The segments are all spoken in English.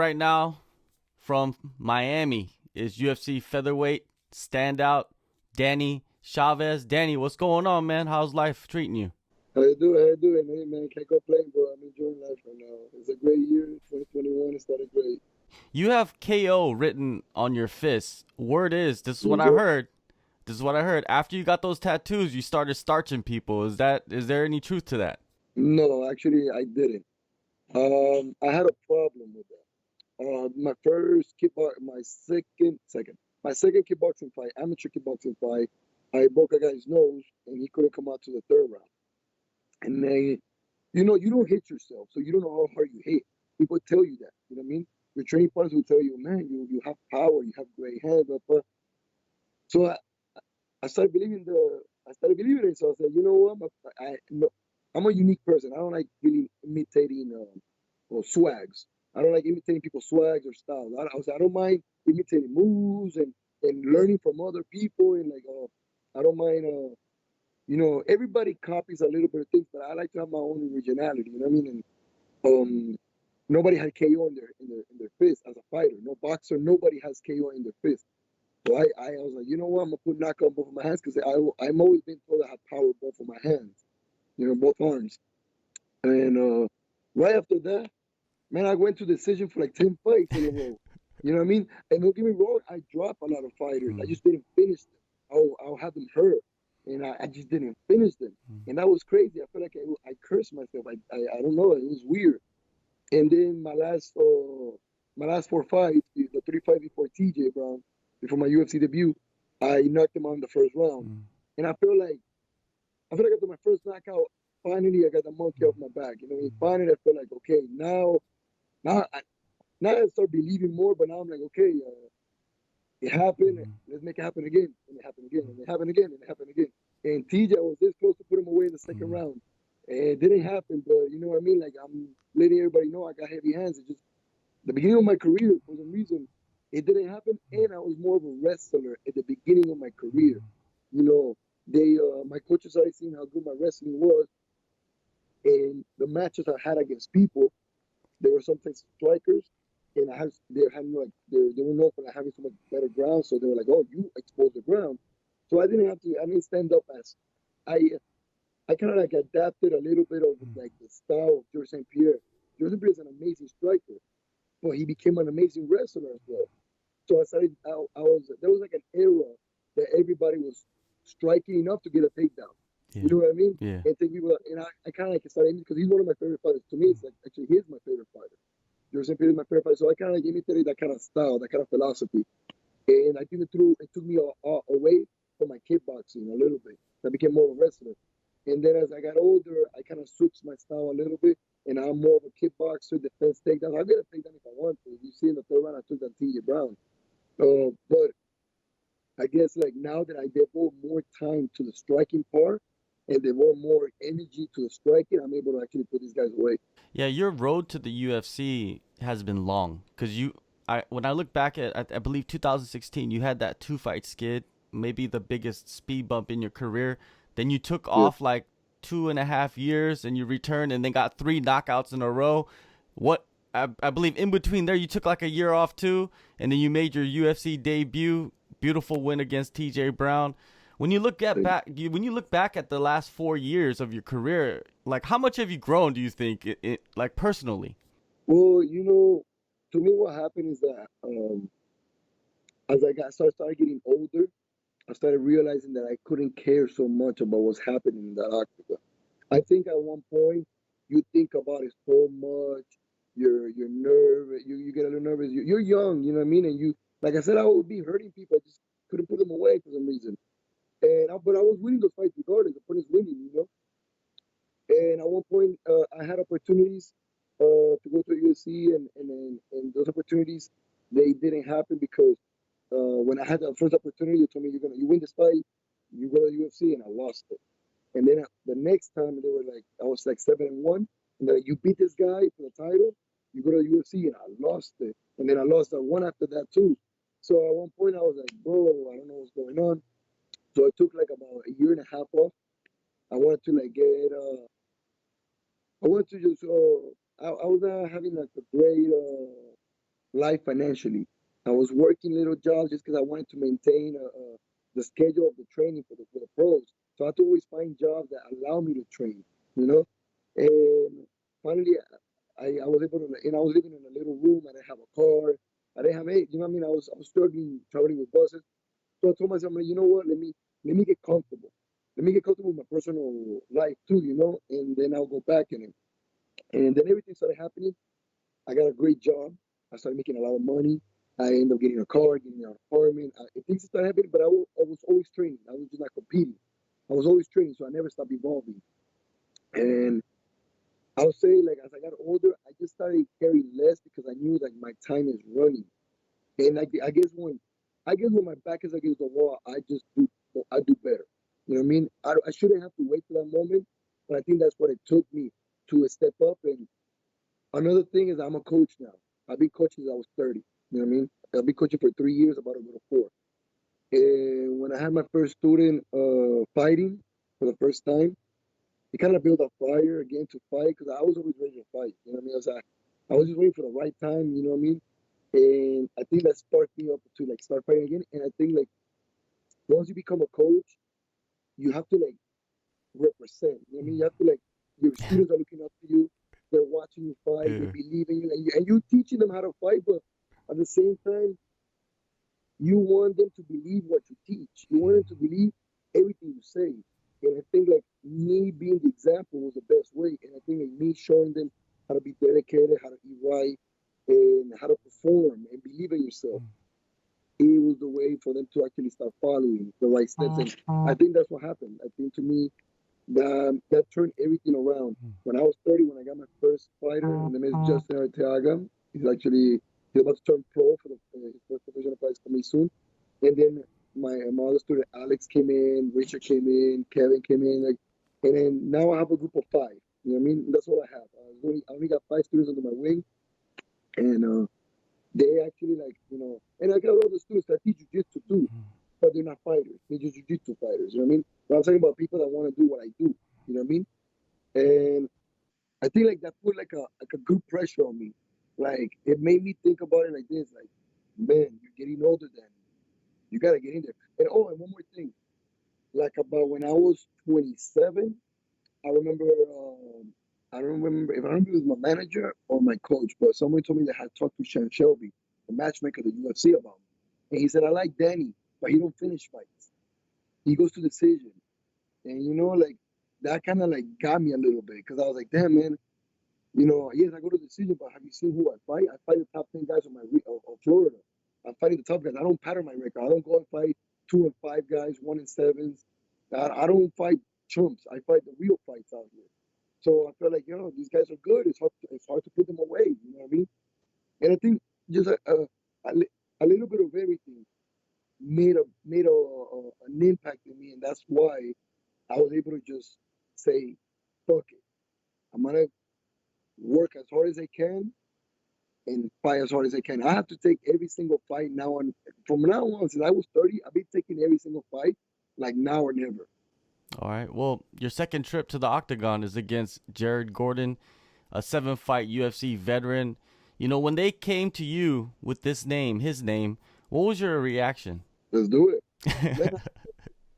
right now from Miami is UFC featherweight standout Danny Chavez. Danny, what's going on, man? How's life treating you? How you doing? How you doing? Hey man, can't complain, bro. I'm enjoying life right now. It's a great year. 2021 it started great. You have KO written on your fist. Word is, this is what Yes, I sir. heard. This is what I heard. After you got those tattoos, you started starching people. Is there any truth to that? No, actually, I didn't. I had a problem with that. My first kickbox, my second kickboxing fight, amateur kickboxing fight, I broke a guy's nose and he couldn't come out to the third round. And then, you don't hit yourself, so you don't know how hard you hit. People tell you that. You know what I mean? Your training partners will tell you, man, you have power, you have great hands, but so I started believing it. So I said, you know what? No, I'm a unique person. I don't like really imitating or swags. I don't like imitating people's swags or styles. I don't mind imitating moves and learning from other people and like I don't mind everybody copies a little bit of things, but I like to have my own originality. You know what I mean? And nobody had KO in their fist as a fighter. No boxer, nobody has KO in their fist. So I was like, you know what? I'm gonna put knock on both of my hands because I'm always been told I have power both of my hands, both arms. And right after that, man, I went to decision for like 10 fights in a row. You know what I mean? And don't get me wrong, I dropped a lot of fighters. I Mm, just didn't finish them. I'll have them hurt, and I just didn't finish them. mm, And that was crazy. I felt like I cursed myself. I don't know. It was weird. And then my last four fights, the three fights before TJ Brown, before my UFC debut, I knocked him out in the first round. mm, And I feel like after my first knockout, finally I got the monkey mm, off my back. You know what I mean? Finally I feel like okay, now I now I start believing more, but now I'm like, okay, it happened. mm, Let's make it happen again, and it happened again, mm, and it happened again, and it happened again. And TJ, I was this close to put him away in the second mm, round. And it didn't happen, but you know what I mean? Like I'm letting everybody know I got heavy hands. It just the beginning of my career, for some reason, it didn't happen, and I was more of a wrestler at the beginning of my career. mm, You know, my coaches started seeing how good my wrestling was, and the matches I had against people, they were sometimes strikers, and they had like they were known for like having so much better ground, so they were like, "Oh, you expose the ground." So I didn't stand up as I I kind of like adapted a little bit of like the style of George St. Pierre. George St. Pierre is an amazing striker, but he became an amazing wrestler as well. So I was there was like an era that everybody was striking enough to get a takedown. You yeah, know what I mean? yeah. And think people, and I kind of like started because he's one of my favorite fighters. To me, it's like actually he's my favorite fighter. George St. Pierre is my favorite fighter. So I kind of like imitated that kind of style, that kind of philosophy. And I think it took me away from my kickboxing a little bit. I became more of a wrestler. And then as I got older, I kind of switched my style a little bit, and I'm more of a kickboxer, defense takedown. I'll get a takedown if I want to. You see in the third round, I took that TJ Brown. But I guess like now that I devote more time to the striking part and devote more energy to the striking, I'm able to actually put these guys away. Yeah, your road to the UFC has been long because when I look back at I believe 2016, you had that two fight skid, maybe the biggest speed bump in your career. Then you took Yeah, off like 2.5 years and you returned and then got three knockouts in a row. What I believe in between there, you took like a year off too, and then you made your UFC debut. Beautiful win against TJ Brown. When you look back at the last 4 years of your career, like how much have you grown? Do you think, like personally? well, to me, what happened is that as started getting older, I started realizing that I couldn't care so much about what's happening in that octagon. I think at one point you think about it so much. You're nervous. You get a little nervous. You're young, you know what I mean. And like I said, I would be hurting people. I just couldn't put them away for some reason. But I was winning those fights regardless. The point is winning. And at one point, I had opportunities to go to the UFC, and those opportunities they didn't happen because when I had the first opportunity, you told me you win this fight, you go to the UFC, and I lost it. And then the next time they were like, I was like 7-1, and they're like, you beat this guy for the title, you go to the UFC, and I lost it. And then I lost the one after that too. So at one point I was like, bro, I don't know what's going on. So I took like about a year and a half off. I wanted to like I wanted to just I was having like a great life financially. I was working little jobs just because I wanted to maintain the schedule of the training for the pros. So I had to always find jobs that allow me to train, you know. And finally, I was able to, and I was living in a little room. I didn't have a car. I didn't have any, you know what I mean? I was struggling traveling with buses. So I told myself, you know what? Let me get comfortable. Let me get comfortable with my personal life too, you know, and then I'll go back in it. And then everything started happening. I got a great job. I started making a lot of money. I ended up getting a car, getting an apartment. Things started happening, but I was always training. I was just not competing. I was always training, so I never stopped evolving. And I would say, like, as I got older, I just started carrying less because I knew like my time is running. And I guess when my back is against the wall, I do better. You know what I mean? I shouldn't have to wait for that moment, but I think that's what it took me to step up. And another thing is I'm a coach now. I've been coaching since I was 30. You know what I mean? I've been coaching for 3 years, about to go to four. And when I had my first student fighting for the first time, it kind of built a fire again to fight because I was always ready to fight. You know what I mean? I was just waiting for the right time. You know what I mean? And I think that sparked me up to like start fighting again. And I think like once you become a coach, you have to like represent. You know what I mean? You have to like your students are looking up to you. They're watching you fight. They Yeah. believe in you, and you teaching them how to fight. But at the same time, you want them to believe what you teach. You want them to believe everything you say. And I think like me being the example was the best way. And I think like me showing them how to be dedicated, how to eat right, and how to perform and believe in yourself. It was the way for them to actually start following the right steps. And I think that's what happened. I think to me that turned everything around. When I was 30, when I got my first fighter, his name is Justin Arteaga. He's about to turn pro for his first professional fight is coming soon. And then my other student Alex came in, Richard came in, Kevin came in, like, and then now I have a group of five. You know what I mean? That's what I have. I only got five students under my wing, and they actually like and I got all the students that teach jujitsu too, but they're not fighters. They're just jujitsu fighters. You know what I mean? But I'm talking about people that want to do what I do. You know what I mean? And I think like that put like a good pressure on me. Like it made me think about it like this, like, man, you're getting older then. You gotta get in there. And one more thing. Like about when I was 27, I remember I don't remember if I remember it was my manager or my coach, but someone told me that I had talked to Sean Shelby, the matchmaker of the UFC about me. And he said, I like Danny, but he don't finish fights. He goes to decision. And like that kind of like got me a little bit because I was like, damn man, yes, I go to decision, but have you seen who I fight? I fight the top 10 guys of Florida. I'm fighting the top guys. I don't pattern my record. I don't go and fight 2-5 guys, 1-7s. I don't fight chumps. I fight the real fights out here. So I felt like, these guys are good. It's hard to put them away. You know what I mean? And I think just a little bit of everything made an impact in me, and that's why I was able to just say, "Fuck it, I'm gonna work as hard as I can and fight as hard as I can." I have to take every single fight now on. From now on, since I was 30, I've been taking every single fight like now or never. All right. Well, your second trip to the octagon is against Jared Gordon, a 7-fight UFC veteran. When they came to you with this name, his name, what was your reaction? Let's do it, man.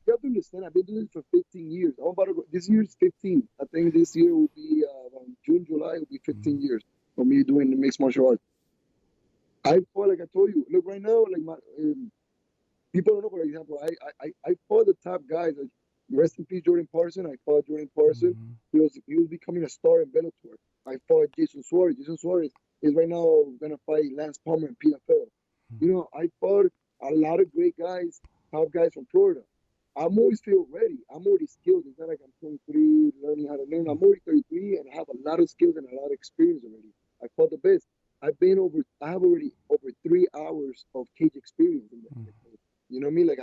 You have to understand. I've been doing this for 15 years. I'm about to go. This year's 15. I think this year will be around June, July. Will be 15 years for me doing the mixed martial arts. I fought like I told you. Look right now, like my people don't know. For example, I fought the top guys. Like, rest in peace, Jordan Parson. I fought Jordan Parson. Mm-hmm. He was becoming a star in Bellator. I fought Jason Suarez. Jason Suarez is right now gonna fight Lance Palmer in PFL. I fought a lot of great guys, top guys from Florida. I'm always feel ready. I'm already skilled. It's not like I'm 23 learning how to learn. I'm already 33 and I have a lot of skills and a lot of experience already. I fought the best. I have already over 3 hours of cage experience in there. You know what I mean? Like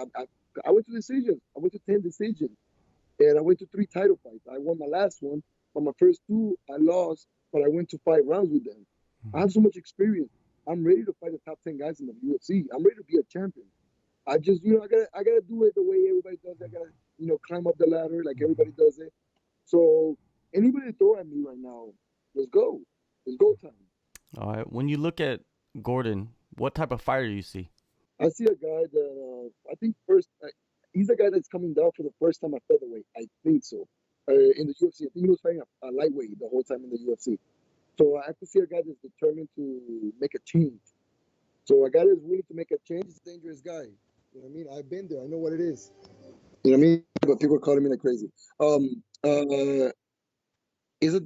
I went to decisions. I went to 10 decisions, and I went to 3 title fights. I won my last one, but my first two I lost. But I went to 5 rounds with them. I have so much experience. I'm ready to fight the top 10 guys in the UFC. I'm ready to be a champion. I just, I gotta do it the way everybody does it. I gotta, climb up the ladder like everybody does it. So anybody throw at me right now, let's go. It's go time. All right. When you look at Gordon, what type of fighter you see? I see a guy that I think first he's a guy that's coming down for the first time at featherweight. I think so. In the UFC, I think he was fighting a lightweight the whole time in the UFC. So I have to see a guy that's determined to make a change. So a guy that's willing to make a change is a dangerous guy. You know what I mean? I've been there. I know what it is. You know what I mean? But people are calling me like crazy. Is a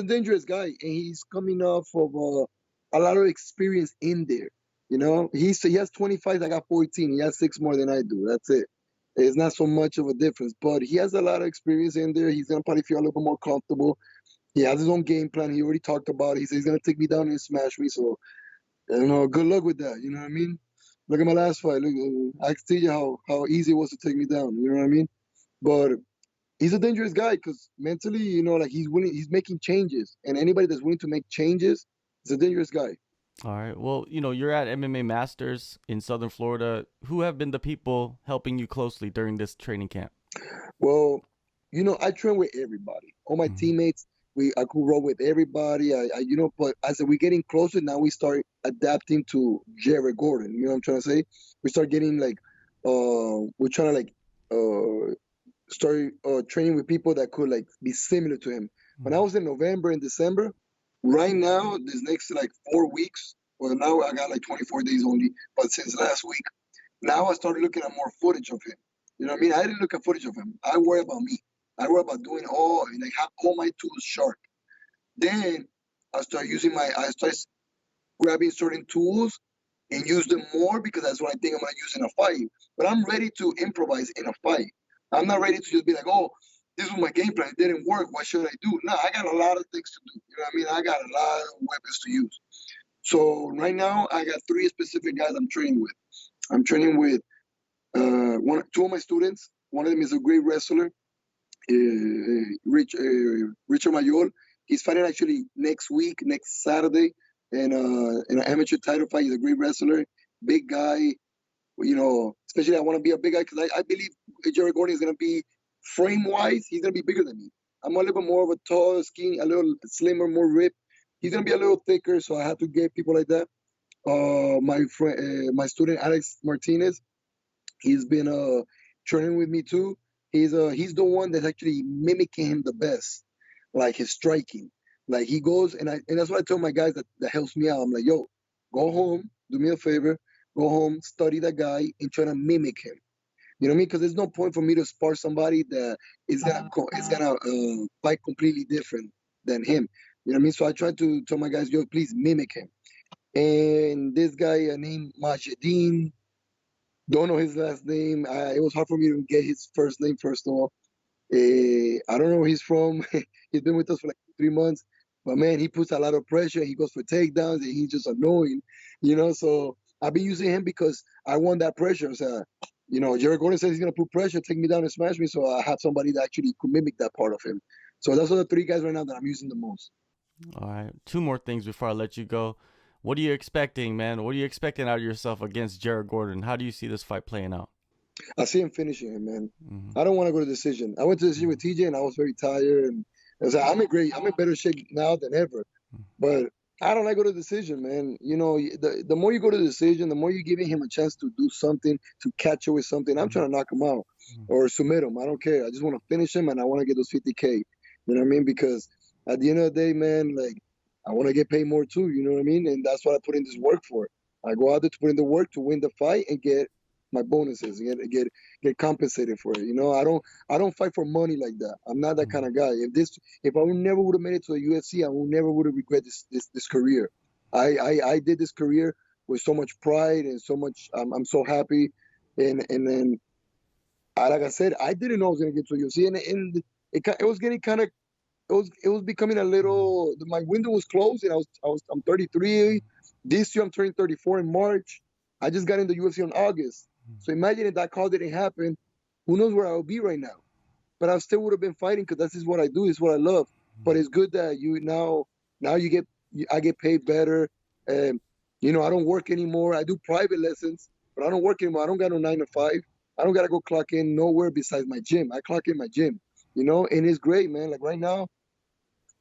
dangerous guy, and he's coming off of a lot of experience in there. You know, he has 25. I got 14. He has 6 more than I do. That's it. It's not so much of a difference, but he has a lot of experience in there. He's gonna probably feel a little bit more comfortable. He has his own game plan. He already talked about it. He said he's gonna take me down and smash me. So good luck with that. You know what I mean? Look at my last fight. Look, I can tell you how easy it was to take me down. You know what I mean? But he's a dangerous guy because mentally, like he's making changes, and anybody that's willing to make changes is a dangerous guy. All right. Well, you're at MMA Masters in Southern Florida. Who have been the people helping you closely during this training camp? Well, I train with everybody. All my Mhm. teammates, I could roll with everybody. But as we're getting closer now, we start adapting to Jared Gordon. You know what I'm trying to say? We start getting like, we're trying to like, start training with people that could like be similar to him. When I Mhm. was in November and December, right now, this next like 4 weeks, well, now I got like 24 days only, but since last week, now I started looking at more footage of him. You know what I mean? I didn't look at footage of him. I worry about me. I worry about doing like have all my tools sharp. Then I start grabbing certain tools and use them more because that's what I think I'm gonna use in a fight. But I'm ready to improvise in a fight. I'm not ready to just be like, oh, this was my game plan. It didn't work. What should I do? No, I got a lot of things to do. You know what I mean? I got a lot of weapons to use. So right now, I got 3 specific guys I'm training with. I'm training with two of my students. One of them is a great wrestler, Richard Mayol. He's fighting actually next week, next Saturday, in an amateur title fight. He's a great wrestler, big guy. Especially I want to be a big guy because I believe Jared Gordon is going to be frame wise. He's going to be bigger than me. I'm a little bit more of a tall, skinny, a little slimmer, more ripped. He's going to be a little thicker, so I have to get people like that. My friend, my student Alex Martinez, he's been training with me too. He's the one that's actually mimicking him the best, like his striking. Like he goes and that's what I tell my guys that helps me out. I'm like, yo, go home, do me a favor, go home, study that guy, and try to mimic him. You know what I mean? Because there's no point for me to spar somebody that is gonna fight completely different than him. You know what I mean? So I try to tell my guys, yo, please mimic him. And this guy named Majidin, don't know his last name. It was hard for me to get his first name, first of all. I don't know where he's from. He's been with us for like 3 months. But man, he puts a lot of pressure. He goes for takedowns and he's just annoying. So I've been using him because I want that pressure. So, Jared Gordon says he's going to put pressure, take me down and smash me. So I have somebody that actually could mimic that part of him. So those are the 3 guys right now that I'm using the most. All right. Two more things before I let you go. What are you expecting, man? What are you expecting out of yourself against Jared Gordon? How do you see this fight playing out? I see him finishing him, man. Hmm. I don't want to go to decision. I went to decision with TJ and I was very tired. And I was like, I'm in better shape now than ever. But I don't like go to decision, man. The more you go to decision, the more you're giving him a chance to do something, to catch you with something. I'm trying to knock him out or submit him. I don't care. I just want to finish him and I want to get those 50K. You know what I mean? Because at the end of the day, man, like I want to get paid more too. You know what I mean? And that's what I put in this work for. I go out there to put in the work to win the fight and get my bonuses, get compensated for it. I don't fight for money like that. I'm not that kind of guy. If I never would have made it to the UFC, I would never would have regret this career. I did this career with so much pride and so much. I'm so happy, and then like I said, I didn't know I was gonna get to the UFC, and it was getting kind of. It was becoming a little. My window was closed, and I'm 33. This year I'm turning 34 in March. I just got in the UFC in August. So imagine if that call didn't happen, who knows where I would be right now? But I still would have been fighting because this is what I do. It's what I love. But it's good that now I get paid better. And I don't work anymore. I do private lessons, but I don't work anymore. I don't got no 9 to 5. I don't gotta go clock in nowhere besides my gym. I clock in my gym. And it's great, man. Like right now,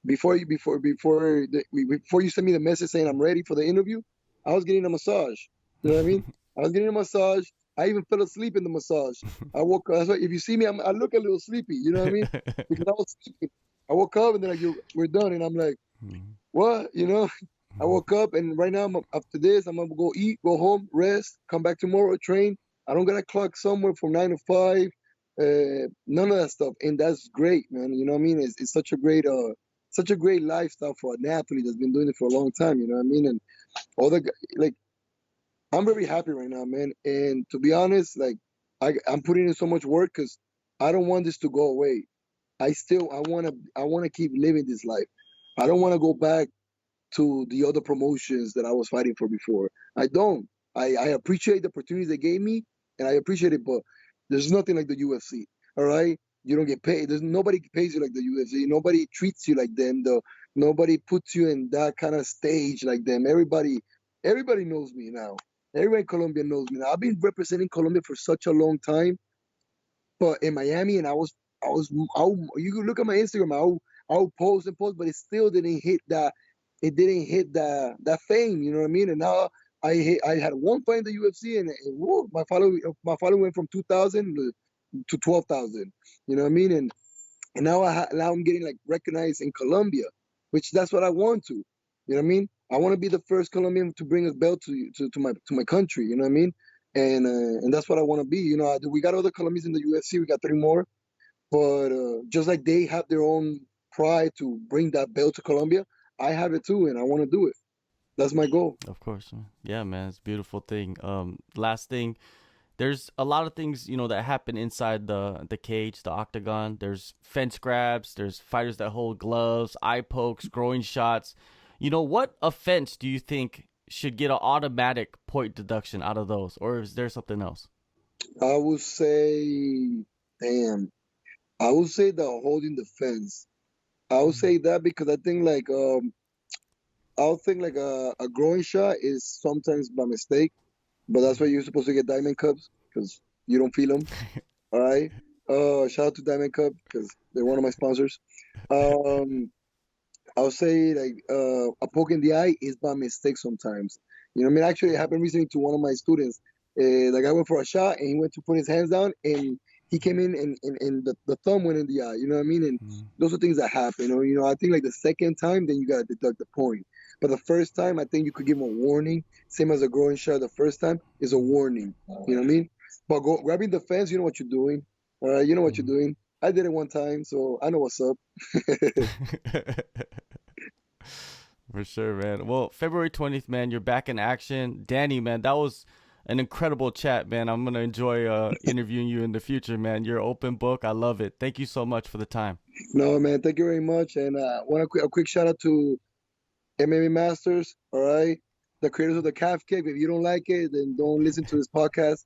before you send me the message saying I'm ready for the interview, I was getting a massage. You know what I mean? I was getting a massage. I even fell asleep in the massage. I woke up. That's why if you see me, I look a little sleepy. You know what I mean? Because I was sleeping. I woke up and they're like, we're done. And I'm like, what? You know? I woke up and right now after this, I'm gonna go eat, go home, rest, come back tomorrow, train. I don't gotta clock somewhere from 9 to 5. None of that stuff, and that's great, man. You know what I mean? It's such a great lifestyle for an athlete that's been doing it for a long time. You know what I mean? And all the like, I'm very happy right now, man. And to be honest, like, I'm putting in so much work because I don't want this to go away. I wanna keep living this life. I don't want to go back to the other promotions that I was fighting for before. I don't. I appreciate the opportunities they gave me, and I appreciate it, but there's nothing like the UFC. All right, you don't get paid. There's nobody pays you like the UFC. Nobody treats you like them. Nobody puts you in that kind of stage like them. Everybody knows me now. Everybody in Colombia knows me now. I've been representing Colombia for such a long time, but in Miami, and you can look at my Instagram. I'll post and post, but it still didn't hit that. It didn't hit that fame. You know what I mean? And now I had one fight in the UFC, and whoa, my following went from 2,000 to 12,000. You know what I mean? And now I'm getting like recognized in Colombia, which that's what I want to. You know what I mean? I want to be the first Colombian to bring a belt to my country. You know what I mean? And that's what I want to be. You know, we got other Colombians in the UFC. We got 3 more, but just like they have their own pride to bring that belt to Colombia, I have it too, and I want to do it. That's my goal. Of course, man. Yeah, man, it's a beautiful thing. Last thing, there's a lot of things, that happen inside the cage, the octagon. There's fence grabs, there's fighters that hold gloves, eye pokes, groin shots. What offense do you think should get an automatic point deduction out of those, or is there something else? I would say, damn, I would say the holding the fence. I would say that because I would think like a groin shot is sometimes by mistake, but that's why you're supposed to get Diamond Cups because you don't feel them. All right. Shout out to Diamond Cup because they're one of my sponsors. Um, I'll say like a poke in the eye is by mistake sometimes. You know what I mean? Actually, it happened recently to one of my students. The guy went for a shot and he went to put his hands down and he came in and the thumb went in the eye. You know what I mean? And those are things that happen. I think like the second time, then you gotta deduct the point. But the first time, I think you could give him a warning. Same as a groin shot. The first time is a warning. You know what I mean? But grabbing the fence, you know what you're doing. All right, you know what you're doing. I did it one time, so I know what's up. For sure, man. Well, February 20th, man, you're back in action. Danny, man, that was an incredible chat, man. I'm going to enjoy interviewing you in the future, man. You're an open book. I love it. Thank you so much for the time. No, man, thank you very much. And want a quick shout out to MMA Masters, all right? The creators of the calf kick. If you don't like it, then don't listen to this podcast.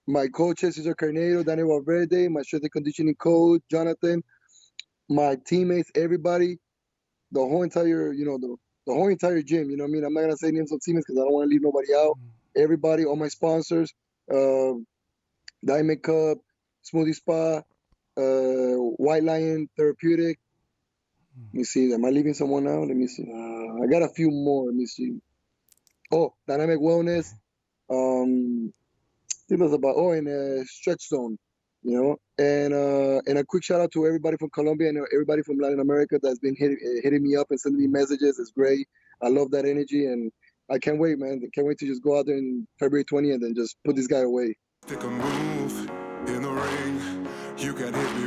My coaches, Cesar Carneiro, Danny Valverde, my strength and conditioning coach, Jonathan, my teammates, everybody, the whole entire, the whole entire gym, you know what I mean? I'm not going to say names of teammates because I don't want to leave nobody out. Everybody, all my sponsors, Diamond Cup, Smoothie Spa, White Lion Therapeutic. Let me see. Am I leaving someone out? Let me see. I got a few more. Let me see. Oh, Dynamic Wellness. I think that's about. Oh, and Stretch Zone. And a quick shout out to everybody from Colombia and everybody from Latin America that's been hitting me up and sending me messages. It's great. I love that energy, and I can't wait, man. I can't wait to just go out there in February 20th and then just put this guy away. Take a move in the ring. You got hit